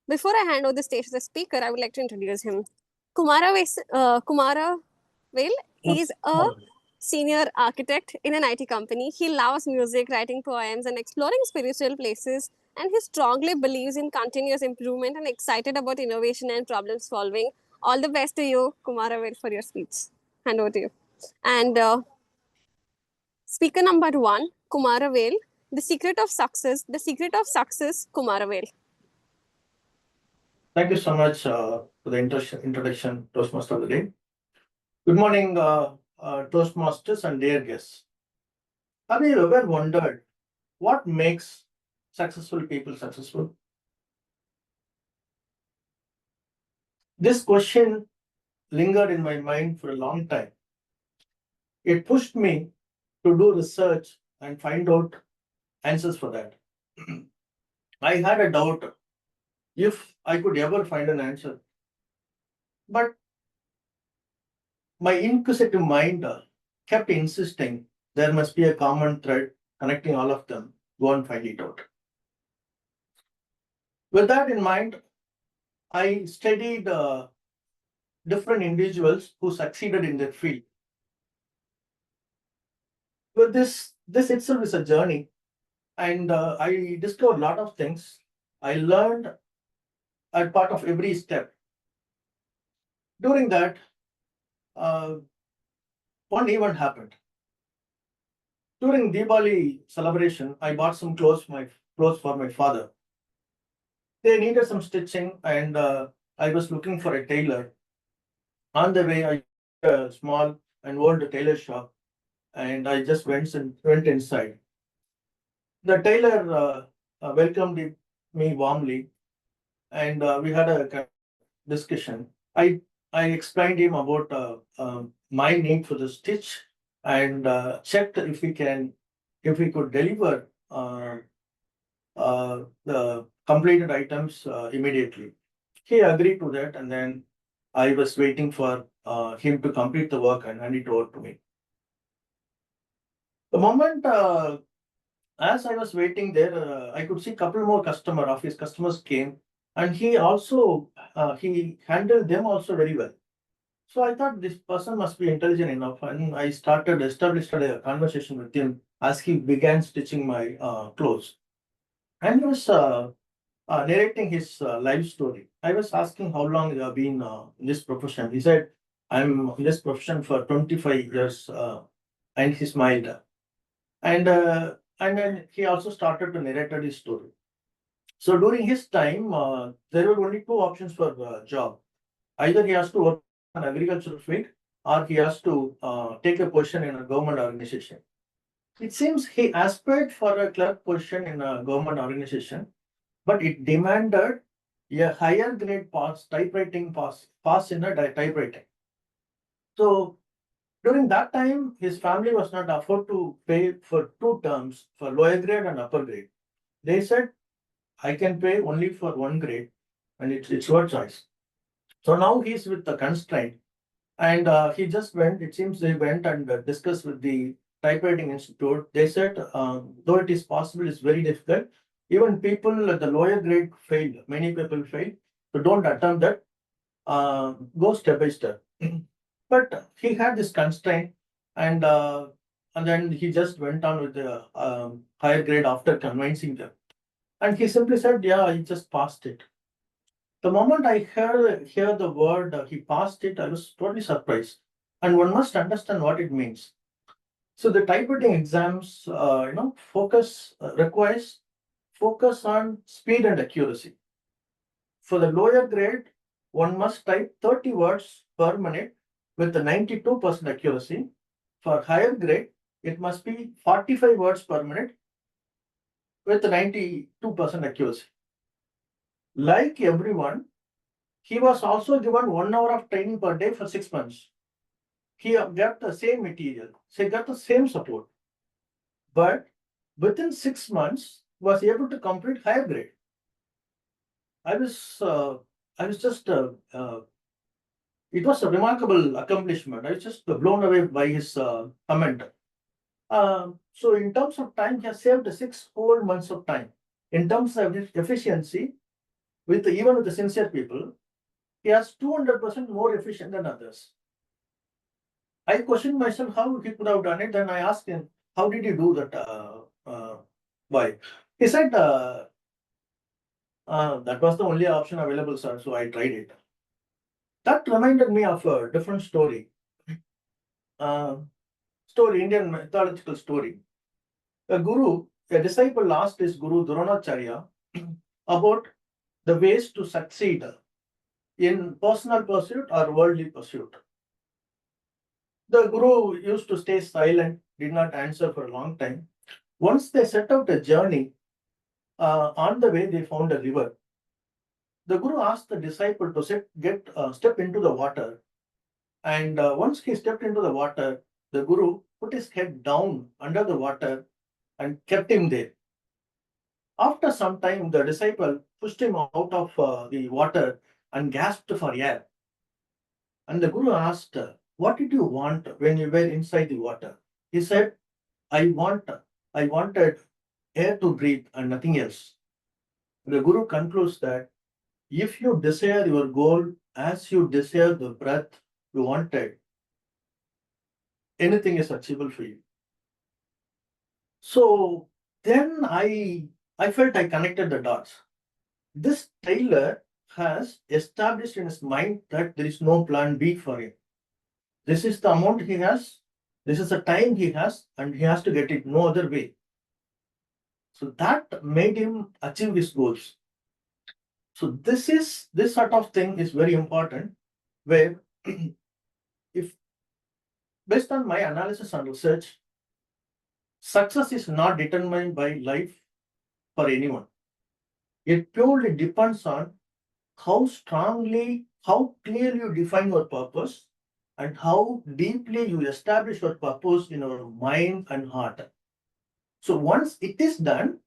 Before I hand over the stage to the speaker, I would like to introduce him. Kumaravel is a senior architect in an IT company. He loves music, writing poems, and exploring spiritual places. And he strongly believes in continuous improvement and excited about innovation and problem solving. All the best to you, Kumaravel, for your speech. Hand over to you. And speaker number one, Kumaravel. The secret of success. The secret of success, Kumaravel. Thank you so much for the introduction, Toastmaster of the day. Good morning, Toastmasters and dear guests. Have you ever wondered what makes successful people successful? This question lingered in my mind for a long time. It pushed me to do research and find out answers for that. I had a doubt if I could ever find an answer. But my inquisitive mind kept insisting there must be a common thread connecting all of them. Go and find it out. With that in mind, I studied different individuals who succeeded in their field. But this itself is a journey, and I discovered a lot of things. I learned as part of every step. During that, uh, one event happened. During Diwali celebration, I bought some clothes for my father. They needed some stitching, and I was looking for a tailor. On the way, I a small and old tailor shop, and I just went inside. The tailor welcomed me warmly, and we had a discussion. I explained him about my need for the stitch, and checked if we could deliver the completed items immediately. He agreed to that, and then I was waiting for him to complete the work and hand it over to me. The moment as I was waiting there, I could see a couple more of his customers came, and he handled them also very well. So I thought this person must be intelligent enough, and I established a conversation with him as he began stitching my clothes. And he was narrating his life story. I was asking how long you have been in this profession. He said, "I'm in this profession for 25 years," and he smiled. And then he also started to narrate his story. So during his time, there were only two options for job. Either he has to work in agricultural field, or he has to take a position in a government organization. It seems he aspired for a clerk position in a government organization, but it demanded a higher grade typewriting pass in a typewriting. So during that time, his family was not afford to pay for two terms, for lower grade and upper grade. They said, I can pay only for one grade, and it's your choice. So now he's with the constraint, and he just went. It seems they went and discussed with the typewriting institute. They said, though it is possible, it's very difficult. Even people at the lower grade failed. Many people failed. So don't attempt that. Go step by step. But he had this constraint, and then he just went on with the higher grade after convincing them. And he simply said, "Yeah, I just passed it." The moment I hear the word he passed it, I was totally surprised. And one must understand what it means. So the typewriting exams, requires focus on speed and accuracy. For the lower grade, one must type 30 words per minute with a 92% accuracy. For higher grade, it must be 45 words per minute with a 92% accuracy. Like everyone, he was also given 1 hour of training per day for 6 months. He got the same material, so he got the same support. But within 6 months, was able to complete higher grade. I was just it was a remarkable accomplishment. I was just blown away by his comment. So in terms of time, he has saved 6 whole months of time. In terms of efficiency, even with the sincere people, he has 200% more efficient than others. I questioned myself how he could have done it. Then I asked him, how did you do that? Why? He said, that was the only option available, sir. So I tried it. That reminded me of a different story. Uh, Indian mythological story. A disciple asked his guru Dronacharya about the ways to succeed in personal pursuit or worldly pursuit. The guru used to stay silent, did not answer for a long time. Once they set out a journey, on the way they found a river. The guru asked the disciple to step into the water. And once he stepped into the water, the guru put his head down under the water and kept him there. After some time, the disciple pushed him out of the water and gasped for air. And the guru asked, what did you want when you were inside the water? He said, I wanted air to breathe and nothing else. The guru concludes that if you desire your goal as you desire the breath you wanted, anything is achievable for you. So then I felt I connected the dots. This tailor has established in his mind that there is no plan B for him. This is the amount he has, this is the time he has, and he has to get it no other way. So that made him achieve his goals. So this sort of thing is very important, where if based on my analysis and research, success is not determined by life for anyone. It purely depends on how strongly, how clearly you define your purpose and how deeply you establish your purpose in your mind and heart. So once it is done,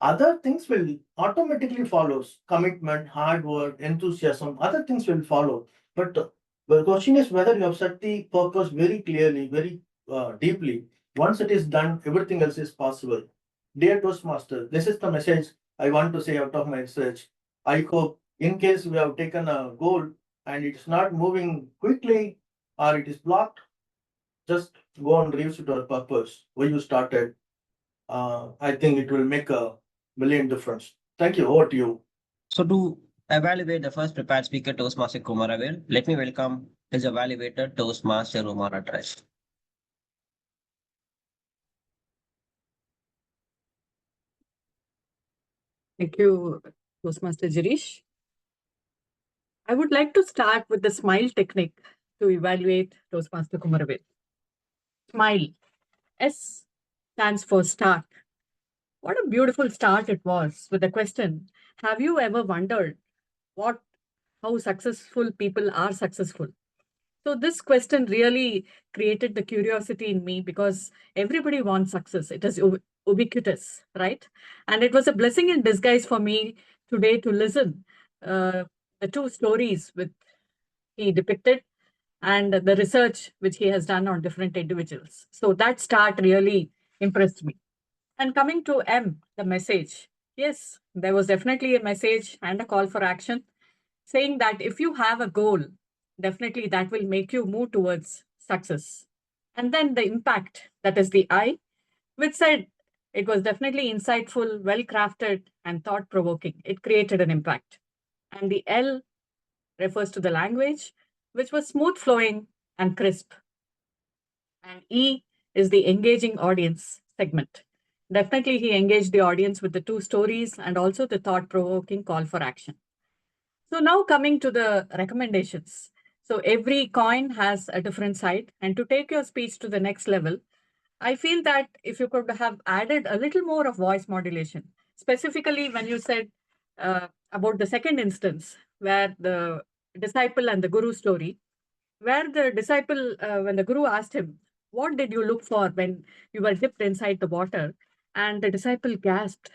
other things will automatically follow. Commitment, hard work, enthusiasm, other things will follow. But the question is whether you have set the purpose very clearly, very deeply. Once it is done, everything else is possible. Dear Toastmaster, this is the message I want to say out of my research. I hope in case we have taken a goal and it's not moving quickly or it is blocked, just go and revisit your purpose, where you started. I think it will make a million difference. Thank you. Over to you. So to evaluate the first prepared speaker, Toastmaster Kumaravel, let me welcome his evaluator, Toastmaster Uma Natraj. Thank you, Toastmaster Jirish. I would like to start with the smile technique to evaluate Toastmaster Kumaravel. Smile. S stands for start. What a beautiful start it was with the question, have you ever wondered how successful people are successful? So this question really created the curiosity in me because everybody wants success. It is ubiquitous, right? And it was a blessing in disguise for me today to listen the two stories which he depicted and the research which he has done on different individuals. So that start really impressed me. And coming to M, the message. Yes, there was definitely a message and a call for action saying that if you have a goal, definitely that will make you move towards success. And then the impact, that is the I, which said it was definitely insightful, well crafted, and thought provoking. It created an impact. And the L refers to the language, which was smooth flowing and crisp. And E is the engaging audience segment. Definitely, he engaged the audience with the two stories and also the thought provoking call for action. So now coming to the recommendations. So every coin has a different side. And to take your speech to the next level, I feel that if you could have added a little more of voice modulation, specifically when you said about the second instance, where the disciple and the guru story, where the disciple, when the guru asked him, what did you look for when you were dipped inside the water? And the disciple gasped.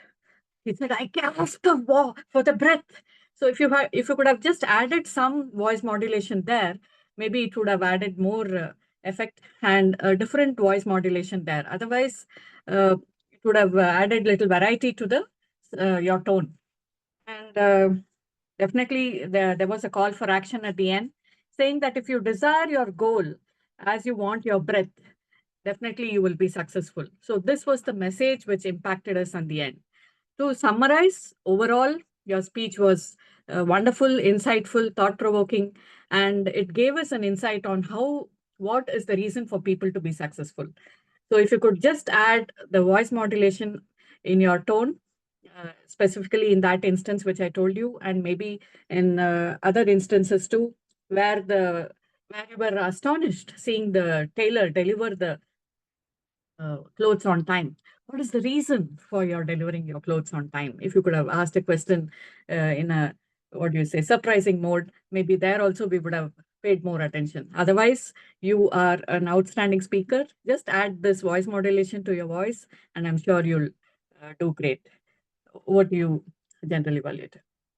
He said, I gasped for the breath. So if you could have just added some voice modulation there, maybe it would have added more effect and a different voice modulation there. Otherwise, it would have added little variety to the your tone. And Definitely, there was a call for action at the end, saying that if you desire your goal as you want your breath, definitely you will be successful. So this was the message which impacted us on the end. To summarize, overall, your speech was wonderful, insightful, thought-provoking, and it gave us an insight on what is the reason for people to be successful. So if you could just add the voice modulation in your tone, specifically in that instance which I told you, and maybe in other instances too, where you were astonished seeing the tailor deliver the clothes on time. What is the reason for your delivering your clothes on time? If you could have asked a question in a, what do you say, surprising mode, maybe there also we would have paid more attention. Otherwise, you are an outstanding speaker. Just add this voice modulation to your voice, and I'm sure you'll do great. What do you generally evaluate?